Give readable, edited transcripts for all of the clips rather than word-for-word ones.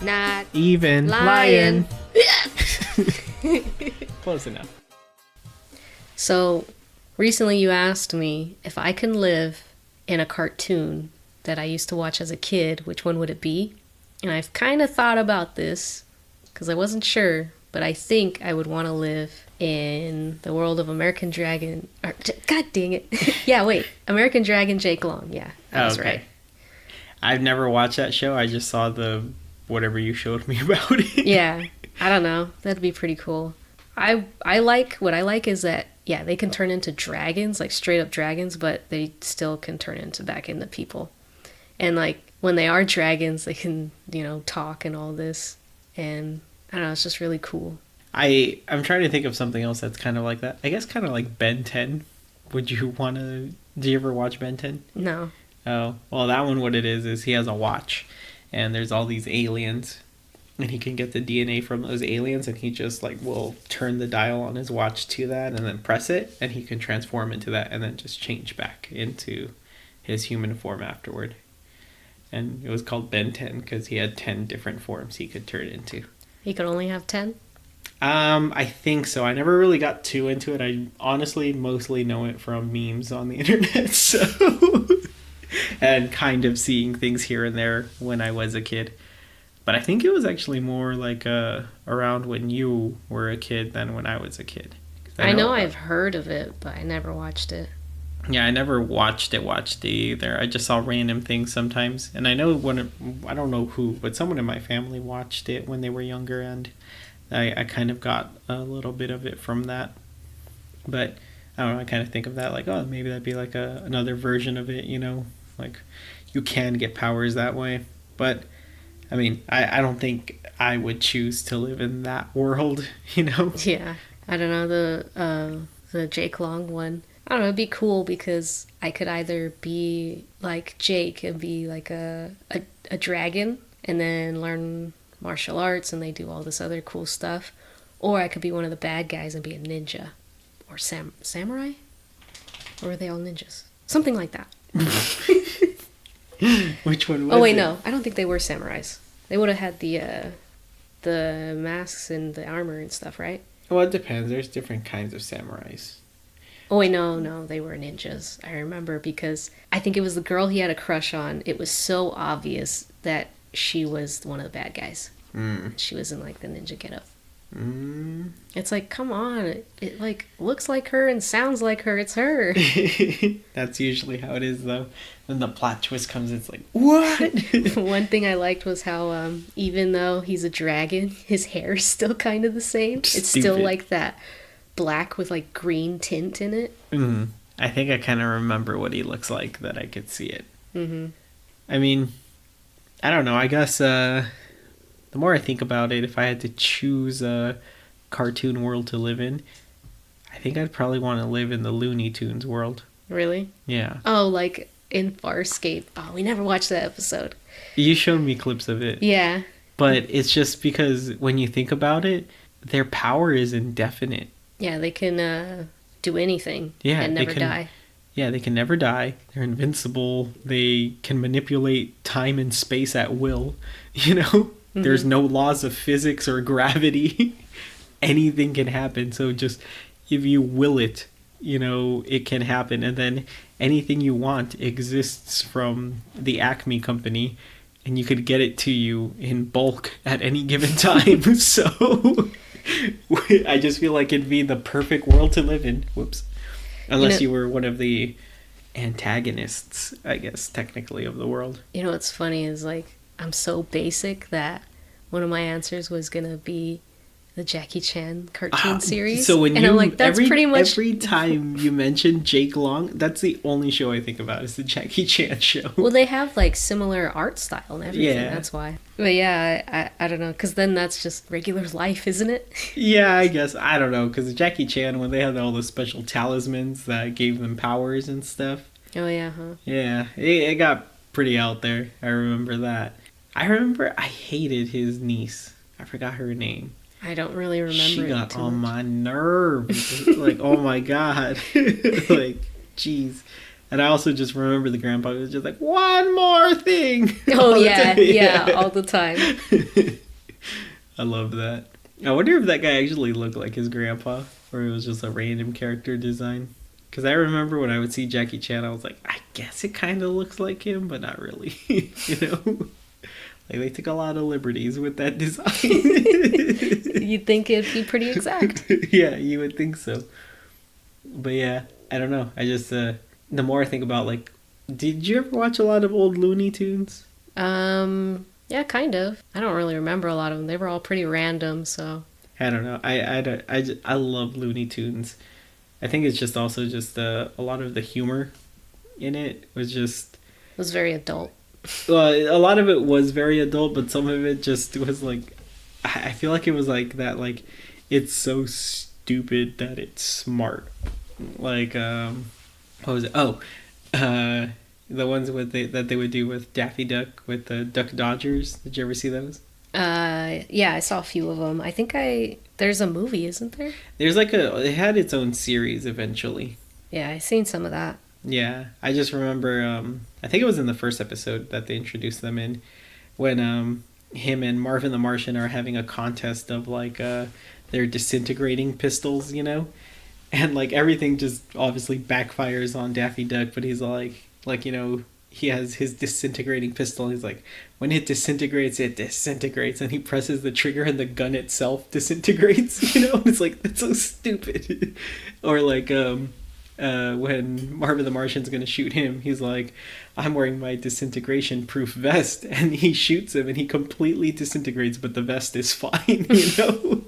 Not Even. lion. Close enough. So, recently you asked me if I can live in a cartoon that I used to watch as a kid, which one would it be? And I've kind of thought about this because I wasn't sure, but I think I would want to live in the world of American Dragon. God dang it. Yeah, wait. American Dragon Jake Long. Yeah, that was right. I've never watched that show. I just saw the whatever you showed me about it. Yeah, I don't know. That'd be pretty cool. I like what I like is that yeah, they can turn into dragons, like straight up dragons, but they still can turn back into people. And like when they are dragons, they can, talk and all this. And I don't know, it's just really cool. I'm trying to think of something else that's kind of like that. I guess kind of like Ben 10. Do you ever watch Ben 10? No. Oh, well, that one, what it is he has a watch, and there's all these aliens, and he can get the DNA from those aliens, and he just, will turn the dial on his watch to that, and then press it, and he can transform into that, and then just change back into his human form afterward. And it was called Ben 10, because he had 10 different forms he could turn into. He could only have 10? I think so. I never really got too into it. I honestly mostly know it from memes on the internet, so... and kind of seeing things here and there when I was a kid. But I think it was actually more like around when you were a kid than when I was a kid. I know I've heard of it, but I never watched it. Yeah, I never watched it either. I just saw random things sometimes. And I know I don't know who, but someone in my family watched it when they were younger, and I kind of got a little bit of it from that. But I don't know, I kind of think of that like, oh, maybe that'd be like another version of it, Like, you can get powers that way. But, I mean, I don't think I would choose to live in that world, Yeah. I don't know, the Jake Long one. I don't know, it'd be cool because I could either be like Jake and be like a dragon and then learn martial arts and they do all this other cool stuff. Or I could be one of the bad guys and be a ninja. Or samurai? Or are they all ninjas? Something like that. Which one was it? Oh wait, no. I don't think they were samurais. They would have had the masks and the armor and stuff, right? Well, it depends. There's different kinds of samurais. Oh wait, no, they were ninjas. I remember because I think it was the girl he had a crush on. It was so obvious that she was one of the bad guys. She was in like the ninja getup. It's like, come on, it like looks like her and sounds like her. It's her. That's usually how it is, though. Then the plot twist comes. It's like, what? One thing I liked was how even though he's a dragon, his hair is still kind of the same. It's still like that black with like green tint in it. I think I kind of remember what he looks like, that I could see it. I mean, I don't know. I guess the more I think about it, if I had to choose a cartoon world to live in, I think I'd probably want to live in the Looney Tunes world. Really? Yeah. Oh, like in Farscape. Oh, we never watched that episode. You showed me clips of it. Yeah. But it's just because when you think about it, their power is indefinite. Yeah, they can do anything and never die. Yeah, they can never die. They're invincible. They can manipulate time and space at will. There's no laws of physics or gravity. Anything can happen. So just if you will it, it can happen. And then anything you want exists from the Acme company, and you could get it to you in bulk at any given time. So I just feel like it'd be the perfect world to live in. Whoops. Unless you were one of the antagonists, I guess, technically, of the world. What's funny is, like, I'm so basic that one of my answers was going to be the Jackie Chan cartoon series. So when I'm like, that's pretty much... Every time you mention Jake Long, that's the only show I think about is the Jackie Chan show. Well, they have, like, similar art style and everything. Yeah. That's why. But yeah, I don't know, because then that's just regular life, isn't it? Yeah, I guess. I don't know, because Jackie Chan, when they had all the special talismans that gave them powers and stuff. Oh, yeah, huh? Yeah, it got pretty out there. I remember that. I remember I hated his niece. I forgot her name. I don't really remember. She got on my nerves. Like, oh my god. Like, jeez. And I also just remember the grandpa was just like, one more thing. Oh All the yeah, time. yeah, all the time. I love that. I wonder if that guy actually looked like his grandpa, or it was just a random character design. Because I remember when I would see Jackie Chan, I was like, I guess it kind of looks like him, but not really. You know? Like, they took a lot of liberties with that design. You'd think it'd be pretty exact. Yeah, you would think so. But yeah, I don't know. I just, the more I think about, like, did you ever watch a lot of old Looney Tunes? Yeah, kind of. I don't really remember a lot of them. They were all pretty random, so. I don't know. I love Looney Tunes. I think it's just also just a lot of the humor in it was just. It was very adult. Well, a lot of it was very adult, but some of it just was like. I feel like it was like that. Like, it's so stupid that it's smart. Like, what was it? Oh, the ones that they would do with Daffy Duck with the Duck Dodgers. Did you ever see those? Yeah, I saw a few of them. I think there's a movie, isn't there? There's like it had its own series eventually. Yeah, I seen some of that. Yeah, I just remember. I think it was in the first episode that they introduced them in, when him and Marvin the Martian are having a contest of like their disintegrating pistols, you know, and like everything just obviously backfires on Daffy Duck, but he's like you know, he has his disintegrating pistol. And he's like, when it disintegrates, and he presses the trigger, and the gun itself disintegrates. You know, it's like that's so stupid. Or like when Marvin the Martian's gonna shoot him, he's like, I'm wearing my disintegration proof vest, and he shoots him, and he completely disintegrates, but the vest is fine. You know.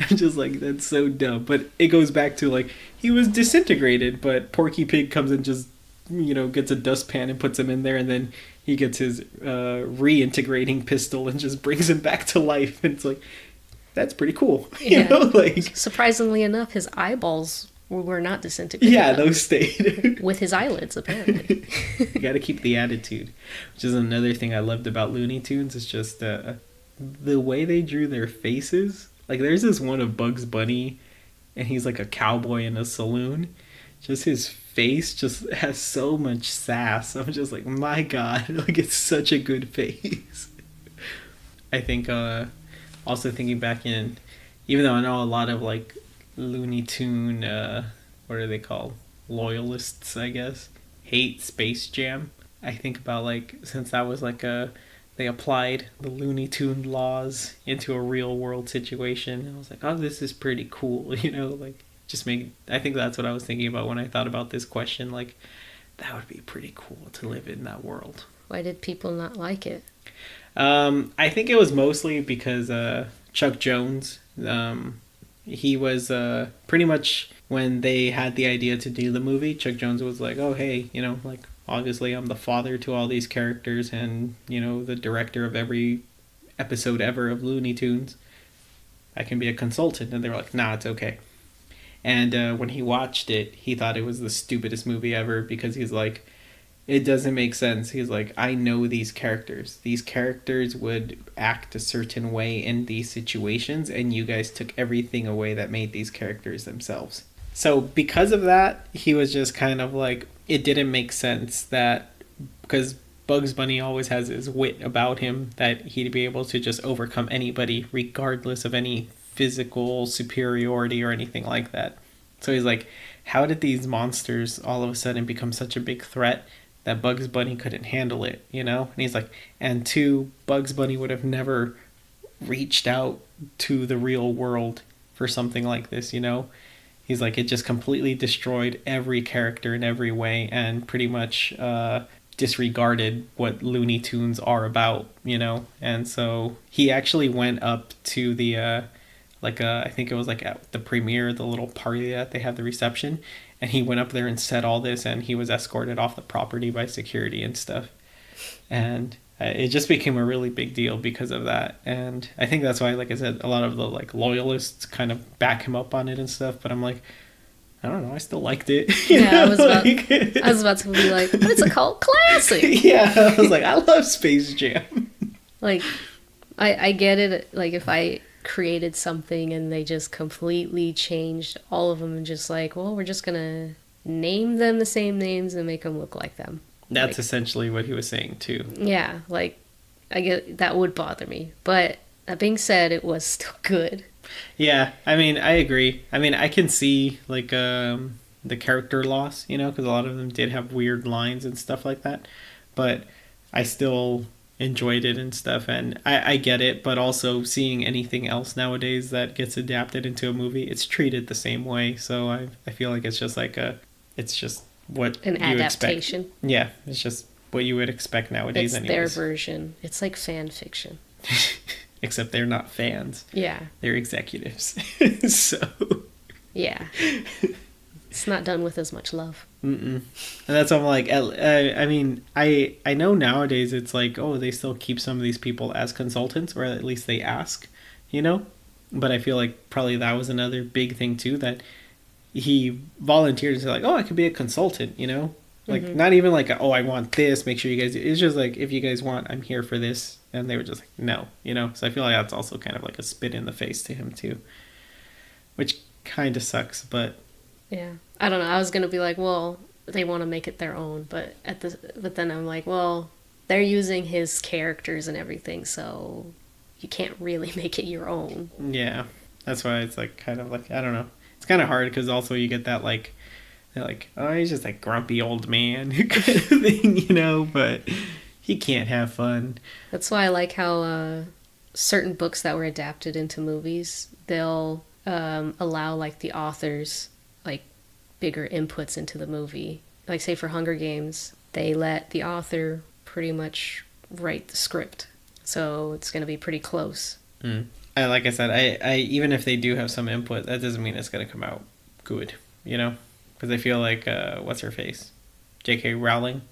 I'm just like, that's so dumb. But it goes back to like, he was disintegrated, but Porky Pig comes and just, you know, gets a dustpan and puts him in there, and then he gets his reintegrating pistol and just brings him back to life. And it's like, that's pretty cool. You know, like, surprisingly enough, his eyeballs were not disintegrated. Yeah, those stayed. With his eyelids, apparently. You got to keep the attitude, which is another thing I loved about Looney Tunes. Is just the way they drew their faces. Like, there's this one of Bugs Bunny, and he's like a cowboy in a saloon. Just his face just has so much sass. I'm just like, my God, like, it's such a good face. I think, also thinking back in, even though I know a lot of, like, Looney Tune, what are they called? Loyalists, I guess, hate Space Jam. I think about, like, since that was like they applied the Looney Tune laws into a real world situation. I was like, oh, this is pretty cool, you know, like, I think that's what I was thinking about when I thought about this question. Like, that would be pretty cool to live in that world. Why did people not like it? I think it was mostly because Chuck Jones, he was pretty much, when they had the idea to do the movie, Chuck Jones was like, oh, hey, you know, like, obviously I'm the father to all these characters and, you know, the director of every episode ever of Looney Tunes. I can be a consultant. And they were like, nah, it's okay. And when he watched it, he thought it was the stupidest movie ever, because he's like, it doesn't make sense. He's like, I know these characters. These characters would act a certain way in these situations, and you guys took everything away that made these characters themselves. So because of that, he was just kind of like, it didn't make sense that, because Bugs Bunny always has his wit about him, that he'd be able to just overcome anybody regardless of any physical superiority or anything like that. So he's like, how did these monsters all of a sudden become such a big threat that Bugs Bunny couldn't handle it, you know? And he's like, and two, Bugs Bunny would have never reached out to the real world for something like this, you know? He's like, it just completely destroyed every character in every way, and pretty much disregarded what Looney Tunes are about, you know? And so he actually went up to the I think it was like at the premiere, the little party that they have, the reception, and he went up there and said all this, and he was escorted off the property by security and stuff. And it just became a really big deal because of that. And I think that's why, like I said, a lot of the like loyalists kind of back him up on it and stuff. But I'm like, I don't know, I still liked it. Yeah, I was about to be like, but it's a cult classic. Yeah, I was like, I love Space Jam. Like, I get it. Like, if I created something and they just completely changed all of them and just like, well, we're just gonna name them the same names and make them look like them. That's Like, essentially what he was saying too. yeah, like I get that would bother me. But that being said, it was still good. Yeah, I mean, I agree. I mean, I can see like the character loss, because a lot of them did have weird lines and stuff like that. But I still enjoyed it and stuff, and I get it. But also seeing anything else nowadays that gets adapted into a movie, it's treated the same way. So I feel like it's just like it's just what An you adaptation. expect. Yeah, it's just what you would expect nowadays, It's their anyways. version. It's like fan fiction. Except they're not fans; Yeah. they're executives. So. Yeah. It's not done with as much love. Mm-mm. And that's why I'm like, I mean, I know nowadays it's like, oh, they still keep some of these people as consultants, or at least they ask, you know? But I feel like probably that was another big thing too, that he volunteered to say like, oh, I could be a consultant, Like, not even like, oh, I want this, make sure you guys do. It's just like, if you guys want, I'm here for this. And they were just like, no, So I feel like that's also kind of like a spit in the face to him too, which kind of sucks, but Yeah. I don't know. I was going to be like, well, they want to make it their own, but but then I'm like, well, they're using his characters and everything, so you can't really make it your own. yeah, that's why it's like kind of like, I don't know. It's kind of hard because also you get that like, they're like, oh, he's just a grumpy old man kind of thing, but he can't have fun. That's why I like how certain books that were adapted into movies, they'll allow like the authors like bigger inputs into the movie. Like say for Hunger Games, they let the author pretty much write the script, so it's going to be pretty close. Like I said, I even if they do have some input, that doesn't mean it's gonna come out good, because I feel like what's her face, J.K. Rowling,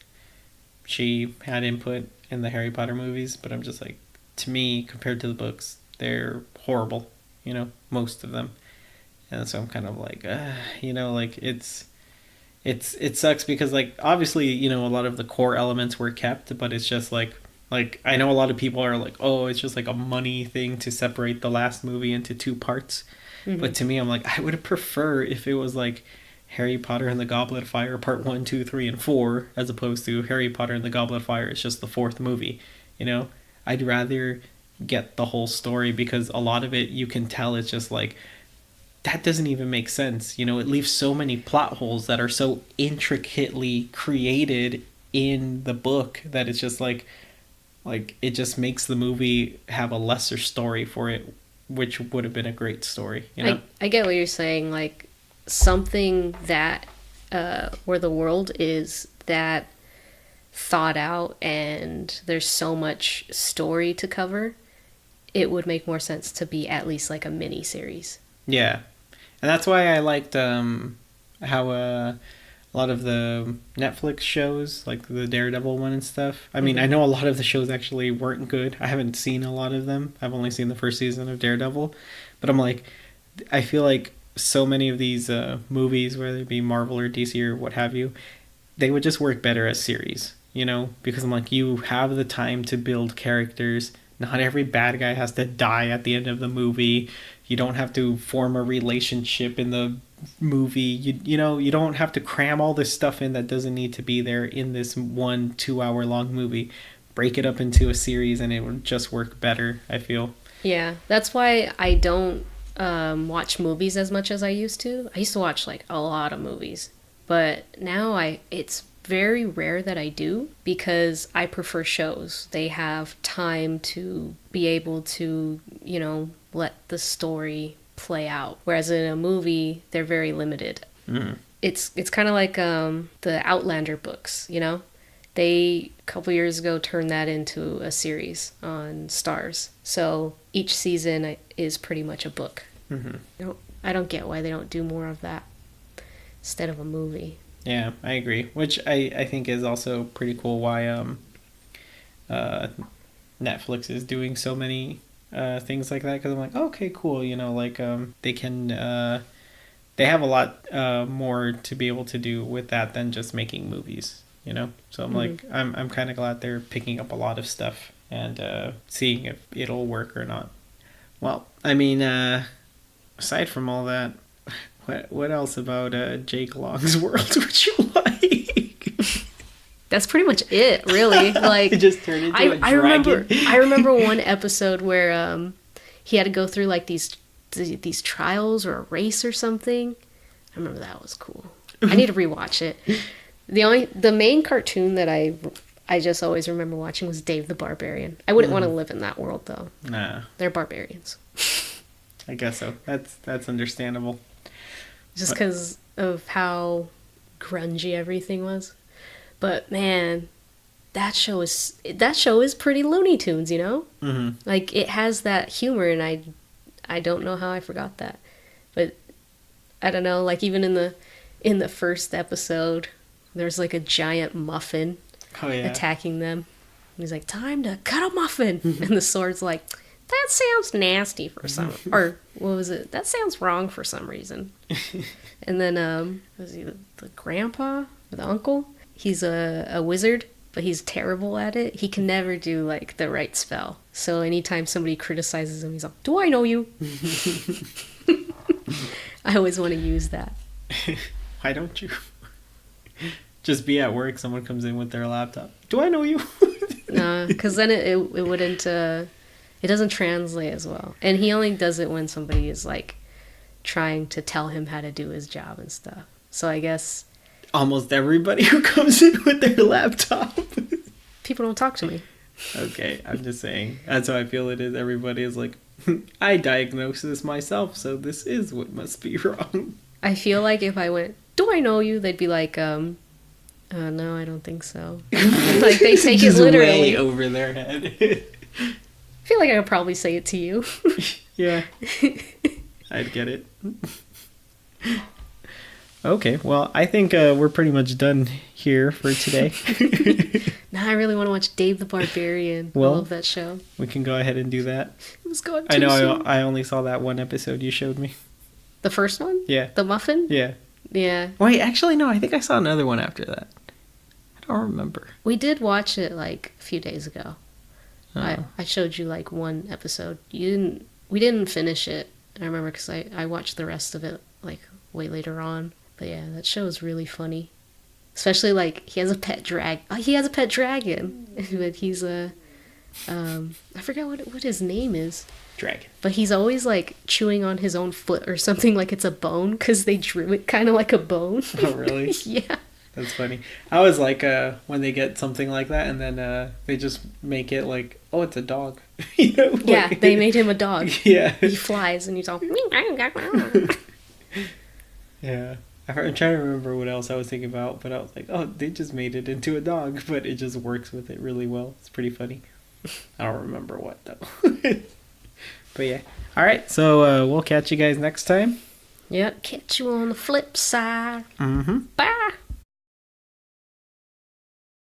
she had input in the Harry Potter movies, but I'm just like, to me, compared to the books, they're horrible, most of them. And so I'm kind of like, like it sucks because like obviously, a lot of the core elements were kept, but it's just like I know a lot of people are like, oh, it's just like a money thing to separate the last movie into two parts. But to me, I'm like, I would prefer if it was like Harry Potter and the Goblet of Fire part 1, 2, 3, and 4, as opposed to Harry Potter and the Goblet of Fire. It's just the fourth movie. I'd rather get the whole story because a lot of it you can tell it's just like, that doesn't even make sense. It leaves so many plot holes that are so intricately created in the book that it's just like it just makes the movie have a lesser story for it, which would have been a great story. I get what you're saying. Like something that where the world is that thought out and there's so much story to cover, it would make more sense to be at least like a mini series. Yeah, and that's why I liked how a lot of the Netflix shows, like the Daredevil one and stuff. I mean, I know a lot of the shows actually weren't good. I haven't seen a lot of them. I've only seen the first season of Daredevil. But I'm like, I feel like so many of these movies, whether it be Marvel or DC or what have you, they would just work better as series, Because I'm like, you have the time to build characters. Not every bad guy has to die at the end of the movie. You don't have to form a relationship in the movie. You don't have to cram all this stuff in that doesn't need to be there in this 1-2 hour long movie. Break it up into a series and it would just work better, I feel. Yeah, that's why I don't watch movies as much as I used to. I used to watch like a lot of movies, but now it's very rare that I do because I prefer shows. They have time to be able to, let the story play out. Whereas in a movie, they're very limited. It's kind of like the Outlander books, They, a couple years ago, turned that into a series on Stars. So each season is pretty much a book. I don't get why they don't do more of that instead of a movie. Yeah, I agree. Which I think is also pretty cool why Netflix is doing so many things like that. Because I'm like, okay, cool. They can... they have a lot more to be able to do with that than just making movies, So I'm like, I'm kind of glad they're picking up a lot of stuff and seeing if it'll work or not. Well, I mean, aside from all that, What else about Jake Long's world would you like? That's pretty much it, really. Like It just turned into a dragon. I remember one episode where he had to go through like these trials or a race or something. I remember that was cool. I need to rewatch it. The main cartoon that I just always remember watching was Dave the Barbarian. I wouldn't want to live in that world though. Nah, They're barbarians. I guess so. That's understandable. Just because of how grungy everything was. But man, that show is pretty Looney Tunes, you know? Mm-hmm. Like it has that humor, and I don't know how I forgot that. But I don't know, like even in the first episode, there's like a giant muffin Oh yeah. attacking them. And he's like, "Time to cut a muffin," and the sword's like, "That sounds nasty for some," or what was it? "That sounds wrong for some reason." And then was he the grandpa or the uncle? He's a wizard, but he's terrible at it. He can never do like the right spell. So anytime somebody criticizes him, he's like, "Do I know you?" I always want to use that. Why don't you? Just be at work, someone comes in with their laptop. Do I know you? No, because then it wouldn't. It doesn't translate as well. And he only does it when somebody is like trying to tell him how to do his job and stuff. So I guess Almost everybody who comes in with their laptop. people don't talk to me. Okay, I'm just saying. That's how I feel it is. Everybody is like, I diagnosed this myself, so this is what must be wrong. I feel like if I went, "Do I know you?" they'd be like, no, I don't think so. Like they take it Just literally. way over their head. I feel like I could probably say it to you. Yeah, I'd get it. Okay, well, I think we're pretty much done here for today. Now I really want to watch Dave the Barbarian. Well, I love that show. We can go ahead and do that. It was going I too know soon. I only saw that one episode you showed me. The first one? Yeah. The muffin? Yeah. Yeah. Wait, actually, no, I think I saw another one after that. I don't remember. We did watch it like a few days ago. Oh. I showed you like one episode. We didn't finish it. I remember because I watched the rest of it like way later on. But yeah, that show is really funny. Especially like he has a pet dragon. But he's I forgot what his name is. Dragon. But he's always like chewing on his own foot or something like it's a bone because they drew it kind of like a bone. Oh, really? Yeah. That's funny. I always like when they get something like that and then they just make it like, oh, it's a dog. You know? Yeah, Like- they made him a dog. Yeah. He flies and he's all. Yeah. I'm trying to remember what else I was thinking about, but I was like, oh, they just made it into a dog, but it just works with it really well. It's pretty funny. I don't remember what, though. But yeah. All right, so we'll catch you guys next time. Yep, catch you on the flip side. Mm-hmm. Bye.